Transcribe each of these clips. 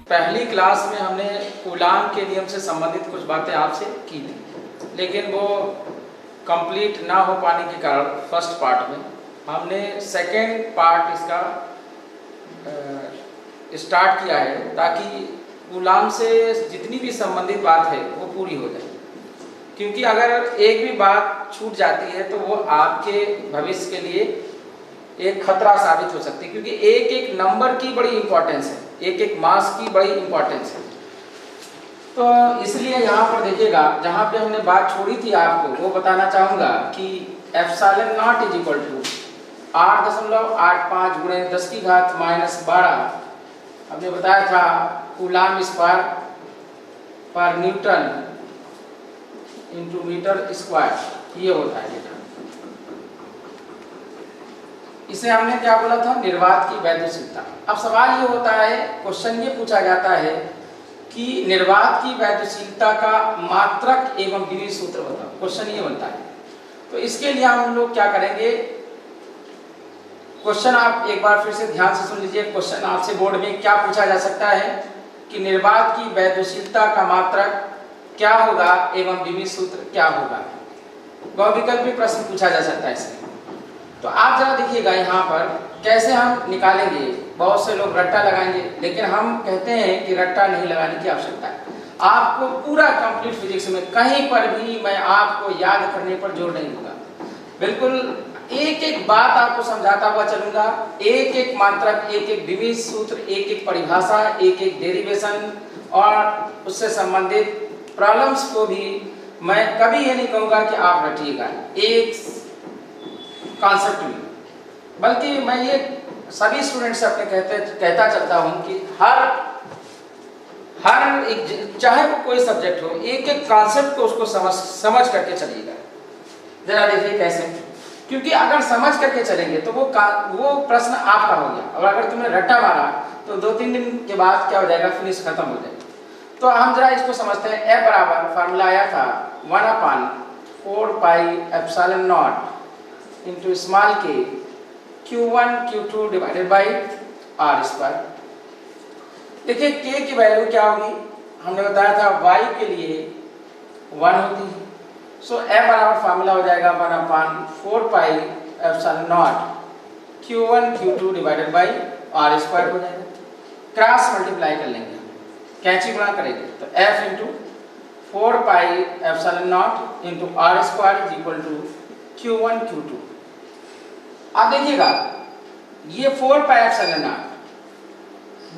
पहली क्लास में हमने कूलाम के नियम से संबंधित कुछ बातें आपसे की थी, लेकिन वो कंप्लीट ना हो पाने के कारण फर्स्ट पार्ट में हमने सेकेंड पार्ट इसका स्टार्ट किया है, ताकि कूलाम से जितनी भी संबंधित बात है वो पूरी हो जाए। क्योंकि अगर एक भी बात छूट जाती है तो वो आपके भविष्य के लिए एक खतरा साबित हो सकती है, क्योंकि एक एक नंबर की बड़ी इंपॉर्टेंस है, एक एक मास की बड़ी इंपॉर्टेंस है। तो इसलिए यहाँ पर देखिएगा, जहाँ पे हमने बात छोड़ी थी आपको वो बताना चाहूँगा कि epsilon naught is equal to 8.85 गुणे 10 की घात -12 हमने बताया था कूलाम स्क्वायर पर न्यूटन इंटू मीटर स्क्वायर, ये होता है। इसे हमने क्या बोला था, निर्वात की वैद्युशीलता। अब सवाल ये होता है, क्वेश्चन ये पूछा जाता है कि निर्वात की वैद्युशीलता का मात्रक एवं विधि सूत्र बताओ। क्वेश्चन ये बनता है। तो इसके लिए हम लोग क्या करेंगे, क्वेश्चन आप एक बार फिर से ध्यान से सुन लीजिए। क्वेश्चन आपसे बोर्ड में क्या पूछा जा सकता है कि निर्वात की वैद्युशीलता का मात्रक क्या होगा एवं विधि सूत्र क्या होगा। बहुविकल्पी प्रश्न पूछा जा सकता है इसमें। तो आप जरा देखिएगा यहाँ पर कैसे हम निकालेंगे। बहुत से लोग रट्टा लगाएंगे, लेकिन हम कहते हैं कि रट्टा नहीं लगाने की आवश्यकता है। आपको पूरा कंप्लीट फिजिक्स में कहीं पर भी मैं आपको याद करने पर जोर नहीं दूंगा, बिल्कुल एक एक बात आपको समझाता हुआ चलूंगा। एक एक मात्रक, एक एक विधि सूत्र, एक एक परिभाषा, एक एक डेरिवेशन और उससे संबंधित प्रॉब्लम्स को भी मैं कभी ये नहीं कहूँगा कि आप रटिएगा एक कॉन्सेप्ट में, बल्कि मैं ये सभी स्टूडेंट से अपने कहता चलता हूँ कि हर एक, चाहे वो कोई सब्जेक्ट हो, एक एक कॉन्सेप्ट को उसको समझ करके चलिएगा। जरा देखिए कैसे, क्योंकि अगर समझ करके चलेंगे तो वो प्रश्न आपका हो गया, और अगर तुमने रट्टा मारा तो 2-3 दिन के बाद क्या हो जाएगा, फिनिश खत्म हो जाएगा। तो हम जरा इसको समझते हैं। F बराबर फार्मूला आया था 1/4 pi epsilon naught into small के Q1 Q2 divided by R square. देखिए K की वैल्यू क्या होगी, हमने बताया था y के लिए 1 होती है। सो F बराबर फार्मूला हो जाएगा 1/4 pi epsilon naught Q1 Q2 divided by R square हो जाएगा। क्रॉस मल्टीप्लाई कर लेंगे, कैंची गुणा करेंगे, तो F into 4 pi epsilon naught into R square is equal to Q1 Q2। आप देखिएगा ये 4 पाई एप्सिलॉन नॉट,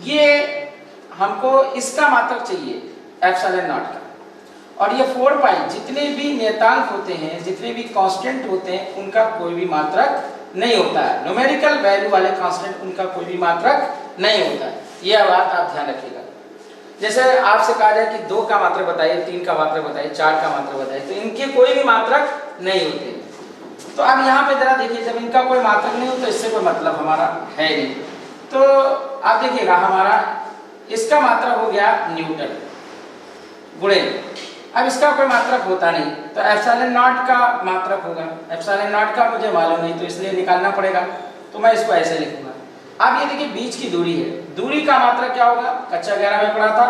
ये हमको इसका मात्रक चाहिए एप्सिलॉन नॉट का, और ये 4 पाई जितने भी नियतांक होते हैं, जितने भी कांस्टेंट होते हैं, उनका कोई भी मात्रक नहीं होता है। न्यूमेरिकल वैल्यू वाले कांस्टेंट, उनका कोई भी मात्रक नहीं होता है। यह बात आप ध्यान रखिएगा। जैसे आपसे कहा जाए कि 2 का मात्रक बताइए, 3 का मात्रक बताइए, 4 का मात्रक बताइए, तो इनके कोई भी मात्रक नहीं होते। तो अब यहाँ पे जरा देखिए, जब इनका कोई मात्रक नहीं होता, इससे कोई मतलब हमारा है नहीं। तो आप देखिएगा हमारा इसका मात्रक हो गया न्यूटन गुणे, अब इसका कोई मात्रक होता नहीं, तो एप्सिलॉन नॉट का मात्रक होगा। एप्सिलॉन नॉट का मुझे मालूम नहीं, तो इसलिए निकालना पड़ेगा, तो मैं इसको ऐसे लिखूंगा। अब ये देखिए बीच की दूरी है, दूरी का मात्रक क्या होगा, कक्षा 11 में पढ़ा था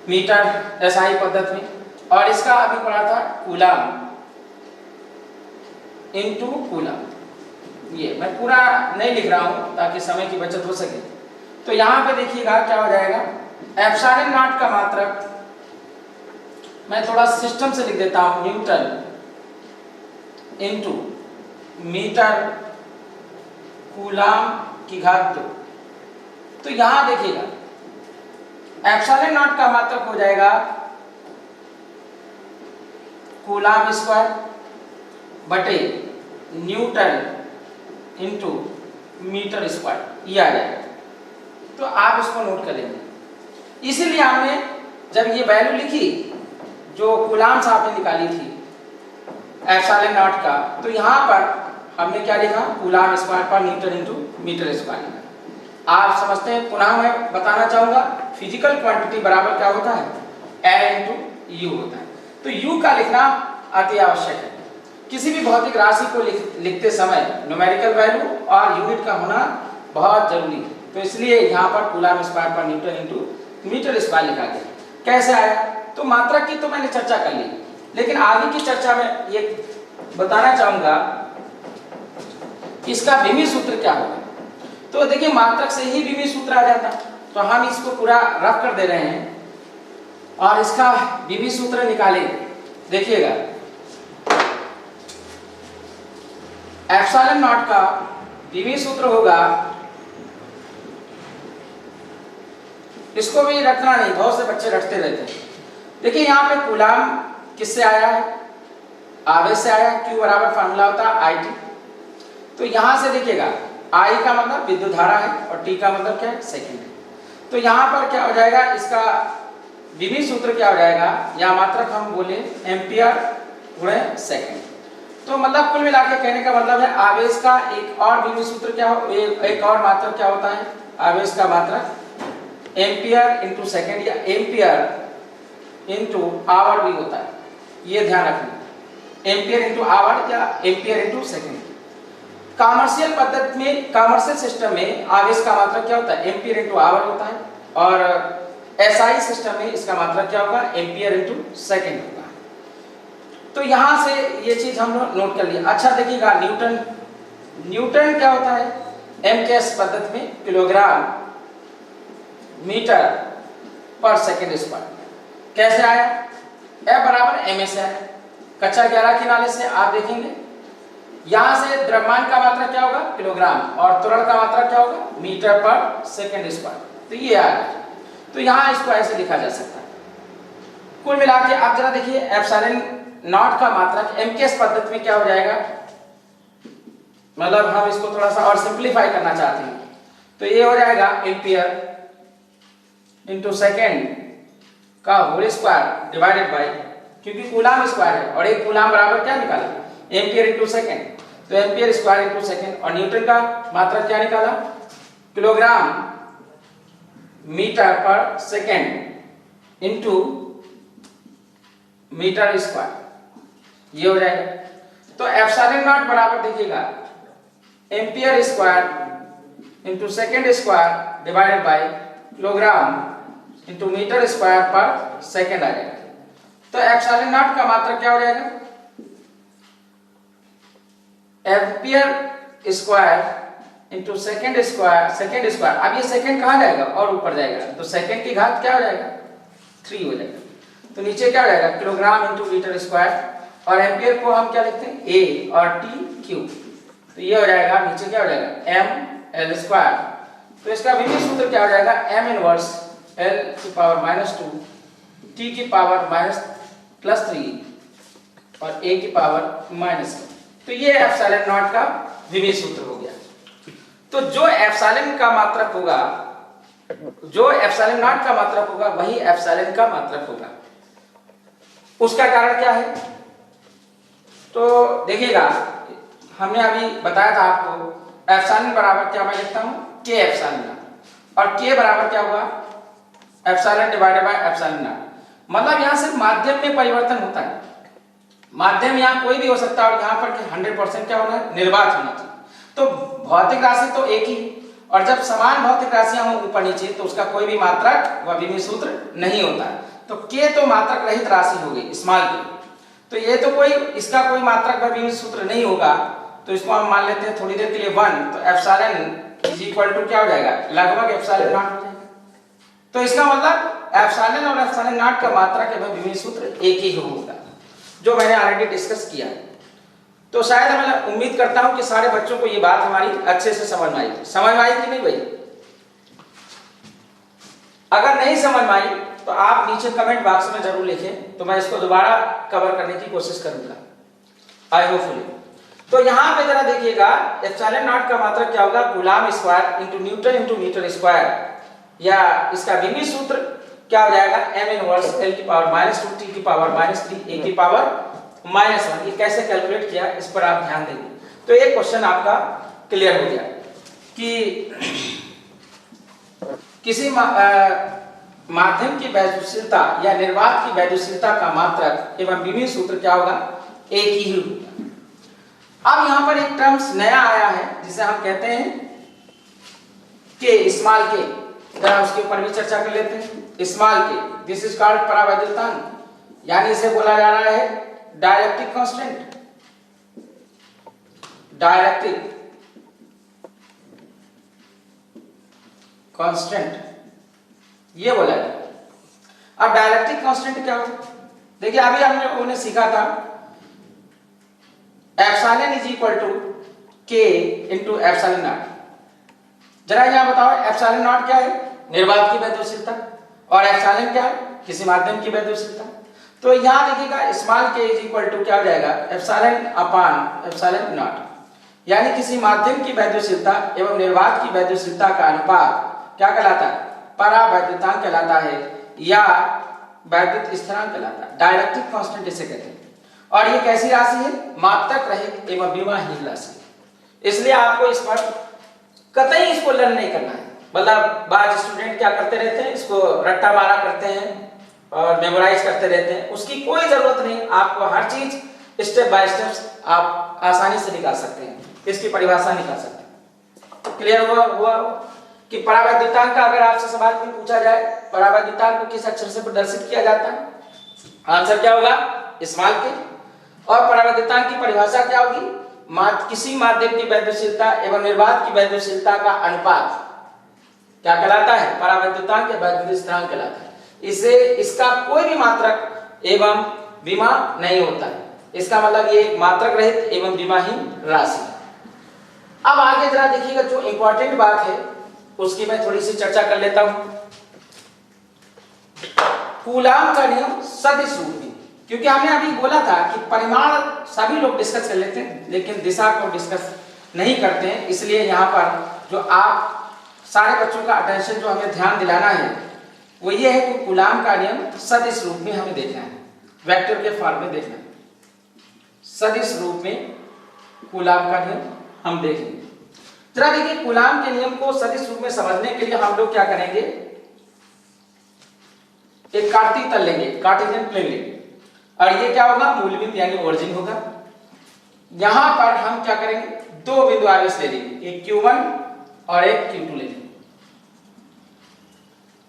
मीटर एसआई पद्धति में, और इसका अभी पढ़ा था कूलाम इनटू कूलाम। ये मैं पूरा नहीं लिख रहा हूं ताकि समय की बचत हो सके। तो यहाँ पे देखिएगा क्या हो जाएगा, एप्सिलॉन नॉट का मात्रक मैं थोड़ा सिस्टम से लिख देता हूं, न्यूटन इनटू मीटर कूलाम की घात 2। तो यहां देखिएगा एप्सिलॉन नॉट का मात्रक हो जाएगा कूलाम स्क्वायर बटे न्यूटन इनटू मीटर स्क्वायर, ये आ जाएगा। तो आप इसको नोट कर लेंगे। इसीलिए हमने जब ये वैल्यू लिखी जो कूलाम से आपने निकाली थी एप्सिलॉन नॉट का, तो यहाँ पर हमने क्या लिखा, कूलाम स्क्वायर पर न्यूटन इंटू मीटर स्क्वायर। आप समझते हैं, पुनः मैं बताना चाहूंगा, फिजिकल क्वांटिटी बराबर क्या होता है, L इंटू यू होता है। तो यू का लिखना अति आवश्यक है। किसी भी भौतिक राशि को लिखते समय न्यूमेरिकल वैल्यू और यूनिट का होना बहुत जरूरी है। तो इसलिए यहाँ पर कूलम स्क्वायर पर न्यूटन इंटू मीटर स्क्वायर लिखा गया। कैसे आया? तो मात्रा की तो मैंने चर्चा कर ली, लेकिन आगे की चर्चा में ये बताना चाहूंगा कि इसका विमीय सूत्र क्या होगा। तो देखिए मात्रक से ही विमीय सूत्र आ जाता, तो हम इसको पूरा रफ कर दे रहे हैं और इसका विमीय सूत्र निकालेंगे। देखिएगा एप्सिलॉन नॉट का विमीय सूत्र होगा, इसको भी रटना नहीं, बहुत से बच्चे रटते रहते हैं। देखिए यहाँ पे कूलम किससे आया है? आवेश से आया। Q बराबर फार्मूला होता है IT। तो यहाँ से देखिएगा I का मतलब विद्युत धारा है और T का मतलब क्या है? सेकंड है। तो यहाँ पर क्या हो जाएगा, इसका विमीय सूत्र क्या हो जाएगा, या मात्रक हम बोले एम्पियर गुणे सेकंड। तो मतलब कुल मिला के कहने का मतलब है आवेश का एक और विमीय सूत्र क्या हो, एक और मात्रक क्या होता है, आवेश का मात्रक एम्पियर इंटू सेकेंड या एम्पियर इंटू आवर भी होता है, ये ध्यान रखना। एम्पियर इंटू आवर या एम्पियर इंटू सेकेंड। कॉमर्शियल पद्धति में, कॉमर्शियल सिस्टम में आवेश का मात्रक क्या होता है, एम्पियर इंटू आवर होता है, और एसआई सिस्टम में इसका मात्रक क्या होगा, एम्पियर इंटू सेकेंड होगा। तो यहां से ये चीज हम नोट कर लिया। अच्छा देखिएगा न्यूटन, न्यूटन क्या होता है, एमकेएस पद्धति में किलोग्राम मीटर पर सेकेंड स्क्वायर। कैसे आया? F बराबर ma से आया, कक्षा 11 के नाले से आप देखेंगे। यहां से द्रव्यमान का मात्रा क्या होगा, किलोग्राम, और त्वरण का मात्रा क्या होगा, मीटर पर सेकेंड स्क्वायर। तो ये आ गया। तो यहां इसको ऐसे लिखा जा सकता है। कुल मिला के आप जरा देखिए एप्सिलॉन नॉट का मात्रक एमकेएस पद्धति में क्या हो जाएगा, मतलब हम इसको थोड़ा सा और सिंप्लीफाई करना चाहते हैं, तो ये हो जाएगा एम्पियर इंटू सेकेंड का होल स्क्वायर डिवाइडेड बाय, क्योंकि कूलम स्क्वायर है और एक कूलम बराबर क्या निकाला, एम्पियर इंटू सेकेंड। तो एम्पियर स्क्वायर इंटू सेकेंड, और न्यूटन का मात्रक क्या निकाला, किलोग्राम मीटर पर सेकेंड इंटू मीटर स्क्वायर, ये हो जाएगा। तो एप्सिलॉन नॉट बराबर देखिएगा ampere square into second square divided by kilogram into metre square पर सेकेंड आ जाएगा। तो एप्सिलॉन नॉट का मात्रक क्या हो जाएगा, ampere square into second square, second square, अब ये सेकेंड कहाँ जाएगा और ऊपर जाएगा, तो सेकेंड की घात क्या हो जाएगा, 3 हो जाएगा। तो नीचे क्या हो जाएगा, किलोग्राम इंटू मीटर स्क्वायर, और एम्पियर को हम क्या लिखते हैं, A और T Q। तो ये हो जाएगा, नीचे क्या हो जाएगा, M L स्क्वायर। तो इसका विमीय सूत्र क्या हो जाएगा, M इनवर्स L की पावर -2 T की पावर +3 और A की पावर -1। तो ये एप्सिलॉन नॉट का विमीय सूत्र हो गया। तो जो एप्सिलॉन का मात्रक होगा, जो एप्सिलॉन नॉट का मात्रक होगा वही एप्सिलॉन का मात्रक होगा। उसका कारण क्या है, तो देखिएगा हमने अभी बताया था आपको एप्सिलॉन बराबर क्या मैं लिखता हूँ, K एप्सिलॉन, और K बराबर क्या हुआ, epsilon divided by epsilon not. मतलब यहाँ से माध्यम में परिवर्तन होता है, माध्यम यहाँ कोई भी हो सकता है, और यहाँ पर 100% क्या होना है, निर्वात होना चाहिए। तो भौतिक राशि तो एक ही, और जब समान भौतिक राशियां हों ऊपर नीचे तो उसका कोई भी मात्रक व विमीय सूत्र नहीं होता है। तो K तो मात्रक रहित राशि हो गई, स्मॉल k। तो ये तो कोई, इसका कोई मात्रक व विमीय सूत्र नहीं होगा, तो इसको हम मान लेते हैं थोड़ी देर के लिए 1। तो एप्सिलॉन इज इक्वल टू क्या हो जाएगा, लगभग एप्सिलॉन नॉट हो जाएगा। तो इसका मतलब एप्सिलॉन और एप्सिलॉन नॉट का मात्रक एवं विमीय सूत्र एक ही होगा, जो मैंने ऑलरेडी डिस्कस किया। तो शायद मैं उम्मीद करता हूं कि सारे बच्चों को ये बात हमारी अच्छे से समझ में आई। समझ में आई कि नहीं भाई? अगर नहीं समझ में आई तो आप नीचे कमेंट बॉक्स में जरूर लिखें, तो मैं इसको दोबारा कवर करने की कोशिश करूंगा, आई होपफुली। तो यहां पे जरा देखिएगा एप्सिलॉन नॉट का मात्रक क्या होगा, coulomb square into newton into metre square, या इसका विमीय सूत्र क्या हो जाएगा, M इनवर्स L की पावर -2 T की पावर -3 A की पावर -1। ये कैसे कैलकुलेट किया, इस पर आप ध्यान देंगे तो एक क्वेश्चन आपका क्लियर हो गया कि किसी माध्यम की वैद्युशीलता या निर्वात की वैद्युशीलता का मात्रक एवं विमीय सूत्र क्या होगा, एक ही होगा। अब यहाँ पर एक टर्म्स नया आया है जिसे हम कहते हैं K के, स्मॉल के, जरा उसके ऊपर भी चर्चा कर लेते हैं। स्मॉल के, दिस इज कॉल्ड परावैद्युतांक, यानी इसे बोला जा रहा है डाइलेक्ट्रिक कांस्टेंट, डाइलेक्ट्रिक कांस्टेंट, ये बोला जाए। अब डाइलेक्ट्रिक कांस्टेंट क्या हो? देखिए अभी हमने उन्हें सीखा था एप्सिलॉन इज इक्वल टू के इंटू एप्सिलॉन नॉट। जरा यहां बताओ एप्सिलॉन नॉट क्या है? निर्वात की वैद्युशीलता, और एप्सिलॉन क्या है? किसी माध्यम की वैद्युशीलता। तो यहां देखिएगा स्मॉल के इज इक्वल टू क्या हो जाएगा? एप्सिलॉन अपान एप्सिलॉन नॉट, यानी किसी माध्यम की वैद्युशीलता एवं निर्वात की वैद्युशीलता का अनुपात क्या कहलाता है? परावैद्युतांक कहलाता है या वैद्युत स्थिरांक कहलाता है। डाइलेक्ट्रिक कांस्टेंट इसे कहते हैं। और ये कैसी राशि है? मात्रक रहित एवं विमाहीन राशि। इसलिए आपको इस पर कतई इसको लर्न नहीं करना है। मतलब बाज स्टूडेंट क्या करते रहते हैं, इसको रट्टा मारा करते हैं और मेमोराइज करते रहते हैं, उसकी कोई जरूरत नहीं। आपको हर चीज स्टेप बाय स्टेप आप आसानी से निकाल सकते हैं, इसकी परिभाषा निकाल सकते हैं। क्लियर हुआ कि परावैद्युतांक का अगर आपसे सवाल भी पूछा जाए, परावैद्युतांक को किस अक्षर से प्रदर्शित किया जाता है? आंसर क्या होगा? स्मॉल के। और परावैद्युतांक की परिभाषा क्या होगी? किसी माध्यम की वैद्युशीलता एवं निर्वात की वैद्युशीलता का अनुपात क्या कहलाता है? परावैद्युतांक या वैद्युत स्थिरांक कहलाता है। इसे इसका कोई भी मात्रक एवं विमा नहीं होता है। इसका मतलब ये एक मात्रक रहित एवं विमाहीन राशि है। अब आगे जरा देखिएगा, जो इंपॉर्टेंट बात है उसकी मैं थोड़ी सी चर्चा कर लेता हूं। कूलाम का नियम सदिश रूप में, क्योंकि हमने अभी बोला था कि परिमाण सभी लोग डिस्कस कर लेते हैं लेकिन दिशा को डिस्कस नहीं करते हैं। इसलिए यहाँ पर जो आप सारे बच्चों का अटेंशन जो हमें ध्यान दिलाना है वो ये है कि कूलाम का नियम सदिश रूप में हमें देखना है, वेक्टर के फॉर्म में देखना है। सदिश रूप में कूलाम का नियम हम देखेंगे। जरा देखिए, कूलाम के नियम को सदिश रूप में समझने के लिए हम लोग क्या करेंगे? एक कार्तीय तल लेंगे, कार्टेशियन प्लेन लेंगे, और ये क्या होगा? मूल बिंदु यानी ओरिजिन होगा। यहां पर हम क्या करेंगे? दो बिंदु आवेश ले लेंगे, एक Q1 और एक Q2 लेंगे।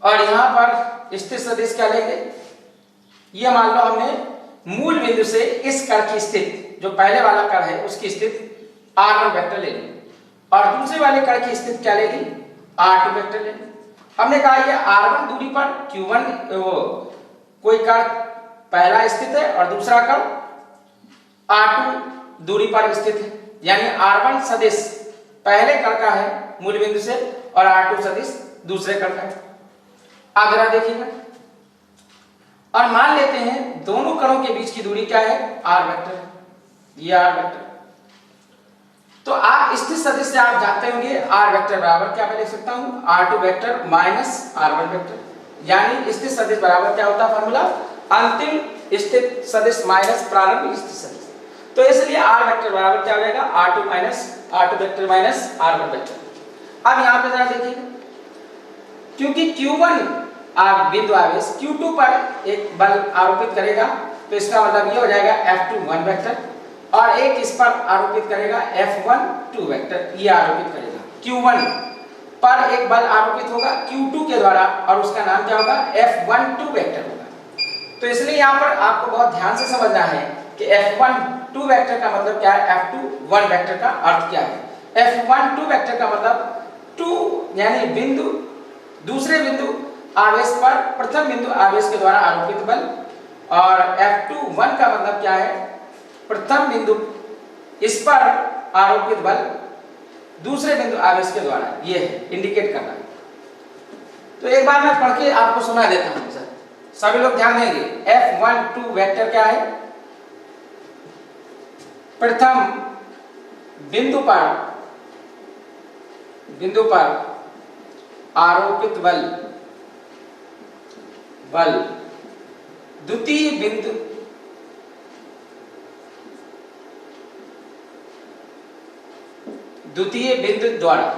और यहां पर स्थित सदिश क्या लेंगे? ये मान लो हमने मूल बिंदु से इस कण की स्थिति, जो पहले वाला कण है उसकी स्थिति R1 वेक्टर ले लेंगे, और दूसरे वाले कण की स्थिति क्या लेगी? R2 वेक्टर लेंगे। हमने कहा ये R1 दूरी पर Q1 कोई कण पहला स्थित है और दूसरा कण R2 दूरी पर स्थित है, यानी R1 सदिश पहले कण का है मूल बिंदु से और R2 सदिश दूसरे कण का है। अब जरा देखिएगा, और मान लेते हैं दोनों कणों के बीच की दूरी क्या है? R वेक्टर है, ये R वेक्टर। तो आप स्थित सदिश से आप जानते होंगे R वेक्टर बराबर क्या मैं लिख सकता हूं? R2 vector minus R1 vector, यानी स्थित सदिश बराबर क्या होता है फॉर्मूला? अंतिम स्थित सदिश माइनस प्रारंभिक स्थित सदिश। तो इसलिए R वेक्टर बराबर क्या हो जाएगा? R2 vector minus R1 vector. अब यहां पे जरा देखिए, क्योंकि Q1 बिंदु आवेश Q2 पर एक बल आरोपित करेगा, तो इसका मतलब ये हो जाएगा F21 वेक्टर, और एक इस पर आरोपित करेगा F12 वेक्टर, ये आरोपित करेगा। Q1 पर एक बल आरोपित होगा Q2 के द्वारा, और उसका नाम क्या होगा? F12 वेक्टर होगा। तो इसलिए यहाँ पर आपको बहुत ध्यान से समझना है कि F12 वेक्टर का मतलब क्या है, F21 वेक्टर का अर्थ क्या है। F12 वेक्टर का मतलब 2 यानी बिंदु, दूसरे बिंदु आवेश पर प्रथम बिंदु आवेश के द्वारा आरोपित बल, और F21 का मतलब क्या है? प्रथम बिंदु इस पर आरोपित बल दूसरे बिंदु आवेश के द्वारा, ये है इंडिकेट करना। तो एक बार मैं पढ़ के आपको सुना देता हूं सर, सभी लोग ध्यान देंगे। F12 वेक्टर क्या है? प्रथम बिंदु पर आरोपित बल द्वितीय बिंदु द्वारा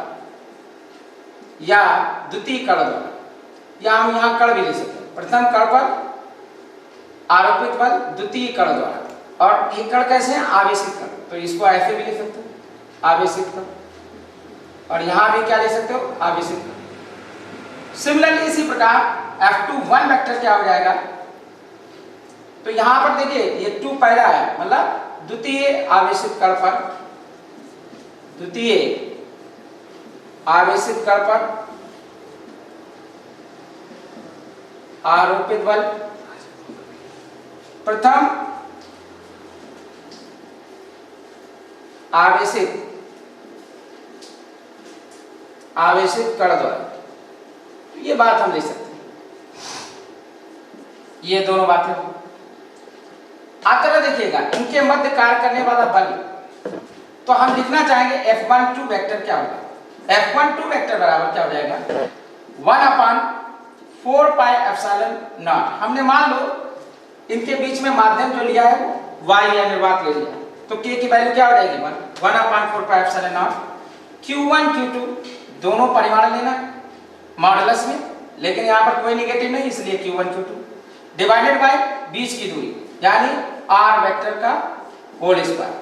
या द्वितीय कण द्वारा, या हम यहां कण भी ले सकते हैं। प्रथम कण पर आरोपित बल द्वितीय कण द्वारा, और ये कण कैसे हैं? आवेशित कण। तो इसको ऐसे भी लिख सकते हैं, आवेशित कण। और यहाँ भी क्या ले सकते हो, आवेशित। सिमिलरली इसी प्रकार F21 वेक्टर क्या हो जाएगा, तो यहाँ पर देखिए ये 2 पहला है, मतलब द्वितीय आवेशित कण पर, द्वितीय आवेशित कण पर आरोपित बल, प्रथम आवेशित कण द्वारा, ये बात हम ले सकते हैं, ये दोनों बातें। आप जरा देखिएगा इनके मध्य कार्य करने वाला बल, तो हम लिखना चाहेंगे F12 वेक्टर क्या होगा, F12 वेक्टर बराबर क्या हो जाएगा, 1/4 पाई एप्सिलॉन नॉट। हमने मान लो इनके बीच में माध्यम जो लिया है y या निर्वात ले लिया, तो k की वैल्यू क्या हो जाएगी, 1/4 pi epsilon naught. Q1 Q2 दोनों परिमाण लेना मॉडुलस में, लेकिन यहाँ पर कोई निगेटिव नहीं, इसलिए Q1 Q2 डिवाइडेड बाय बीच की दूरी, यानी r वेक्टर का होल स्क्वायर।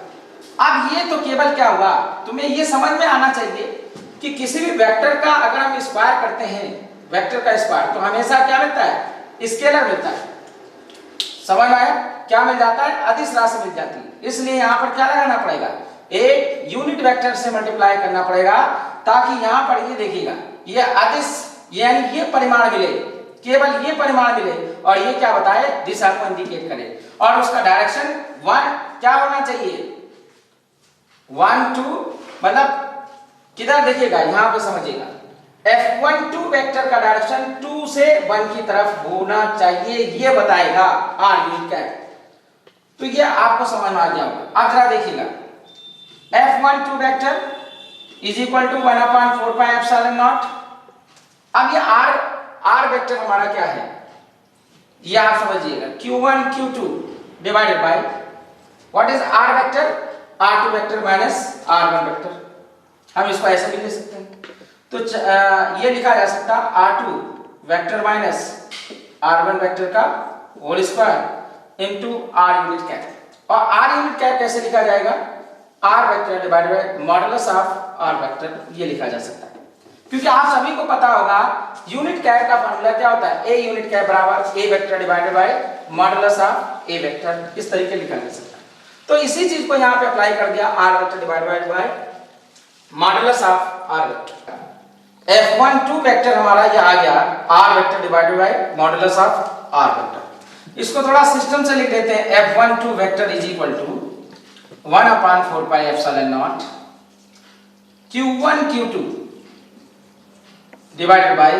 अब ये तो केवल क्या हुआ, तुम्हें ये समझ में आना चाहिए कि किसी भी वेक्टर का अगर हम स्क्वायर करते हैं, वेक्टर का स्क्वायर, तो हमेशा क्या मिलता है, स्केलर मिलता है। समझ में आया, क्या मिल जाता है, अदिश राशि मिल जाती है। इसलिए यहाँ पर क्या लगाना पड़ेगा, एक यूनिट वेक्टर से मल्टीप्लाई करना पड़ेगा, ताकि यहाँ पर ये देखिएगा ये अदिश यानी ये परिमाण मिले, केवल ये परिमाण मिले, और ये क्या बताए, दिशा को इंडिकेट करे, और उसका डायरेक्शन 1 क्या होना चाहिए, 1 2, मतलब किधर देखिएगा, यहाँ पे समझिएगा F12 वेक्टर का डायरेक्शन 2 से 1 की तरफ होना चाहिए, ये बताएगा r यूनिट कैप। तो ये आपको समझ में आ गया होगा। अब जरा देखिएगा F12 vector is equal to 1/4 pi epsilon naught. अब ये r वेक्टर हमारा क्या है, ये आप समझिएगा, Q1 Q2 divided by what is r vector, r2 vector minus r1 vector. हम इसको ऐसे भी ले सकते हैं, तो ये लिखा जा सकता r2 vector minus r1 vector का whole square into r unit cap. और r यूनिट कैप कैसे लिखा जाएगा, r vector divided by modulus of r vector, ये लिखा जा सकता है। क्योंकि आप सभी को पता होगा यूनिट कैप का फार्मूला क्या होता है, a यूनिट कैप बराबर a vector divided by modulus of a vector, इस तरीके लिखा जा सकता है। तो इसी चीज को यहाँ पे अप्लाई कर दिया, r vector divided by modulus of r vector. F12 vector हमारा ये आ गया r vector divided by modulus of r vector. इसको थोड़ा सिस्टम से लिख देते हैं, F12 vector is equal to 1/4 pi epsilon naught Q1 Q2 divided by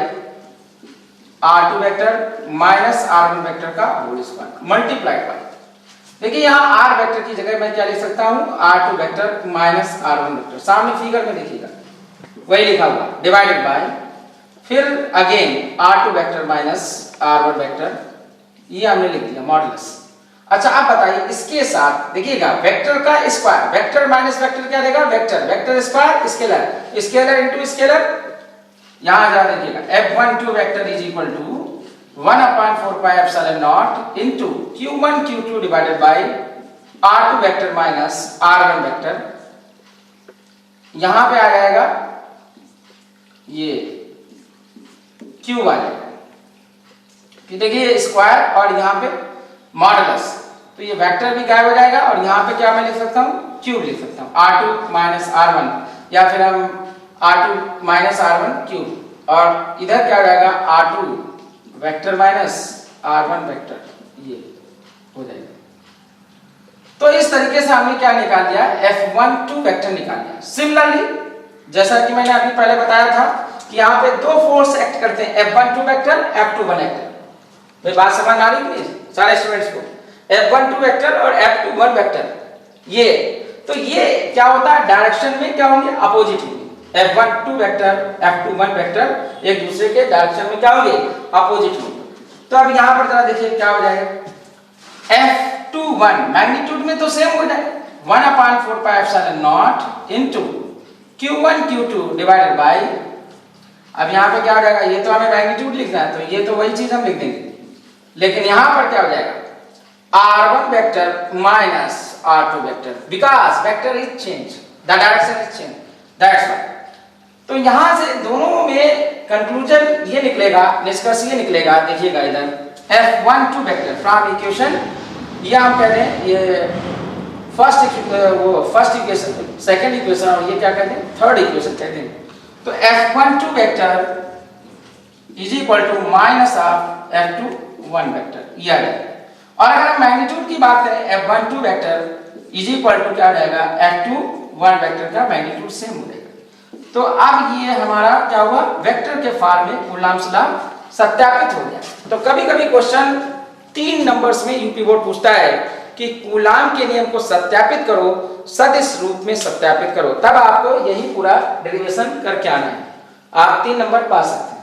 r2 vector minus r1 vector का होल स्क्वायर मल्टीप्लाइड बाय, देखिए यहाँ r वेक्टर की जगह मैं क्या लिख सकता हूँ, r2 vector minus r1 vector, सामने फिगर में देखिएगा वही लिखा हुआ, डिवाइडेड बाय फिर again r2 vector minus r1 vector, ये हमने लिख दिया मॉडुलस। अच्छा आप बताइए इसके साथ देखिएगा वेक्टर का स्क्वायर, वेक्टर माइनस वेक्टर क्या देगा, vector, vector square scalar, scalar into scalar, यहां जा देखिएगा F12 vector is equal to 1/4 pi epsilon naught into Q1 Q2 divided by r2 vector minus r1 vector, यहां पे आ जाएगा ये Q आ जाएगा, कि देखिए स्क्वायर और यहाँ पे मॉडुलस, तो ये वेक्टर भी गायब हो जाएगा, और यहाँ पे क्या मैं लिख सकता हूँ, क्यूब लिख सकता हूँ, r2 माइनस r1, या फिर हम r2 माइनस r1 क्यूब, और इधर क्या हो जाएगा r2 vector minus r1 vector, ये हो जाएगा। तो इस तरीके से हमने क्या निकाल लिया, F12 वेक्टर निकाल लिया। सिमिलरली जैसा कि मैंने अभी पहले बताया था कि यहाँ पे दो फोर्स एक्ट करते हैं, F12 वेक्टर, F21 वेक्टर। भाई बात समझ आ रही है सारे स्टूडेंट्स को, F12 वेक्टर और F21 वेक्टर, ये तो ये क्या होता है, डायरेक्शन में क्या होंगे, अपोजिट होंगे। F12 वेक्टर F21 वेक्टर एक दूसरे के डायरेक्शन में क्या होंगे, अपोजिट होंगे। तो अब यहाँ पर जरा देखिए क्या हो जाएगा, F21 मैग्नीट्यूड में तो सेम हो जाएगा, 1/4 pi epsilon naught into Q1 Q2 divided bye, अब यहाँ पे क्या हो जाएगा, ये तो हमें मैग्नीट्यूड लिखना है तो ये तो वही चीज हम लिख देंगे, लेकिन यहाँ पर क्या हो जाएगा, r1 vector minus r2 vector, because vector is change, the direction is change, that's why. तो यहां से दोनों में कंक्लूजन ये निकलेगा, निष्कर्ष ये निकलेगा, देखिएगा इधर F12 वेक्टर फ्रॉम इक्वेशन, या हम कह रहे हैं ये फर्स्ट इक्वेशन, सेकंड इक्वेशन, और ये क्या कहते हैं, थर्ड इक्वेशन कहते हैं। तो F12 vector is equal to minus of F21 vector ये आ जाएगा। और अगर हम मैग्नीट्यूड की बात करें, F12 vector is equal to क्या रहेगा, F21 वेक्टर का मैग्नीट्यूड सेम हो जाएगा। तो अब ये हमारा क्या हुआ, वेक्टर के फॉर्म में कूलॉम्स लॉ सत्यापित हो गया। तो कभी कभी क्वेश्चन 3 नंबर्स में यूपी बोर्ड पूछता है कि कूलॉम के नियम को सत्यापित करो, सदिश रूप में सत्यापित करो, तब आपको यही पूरा डेरिवेशन करके आना है, आप 3 नंबर पा सकते हैं।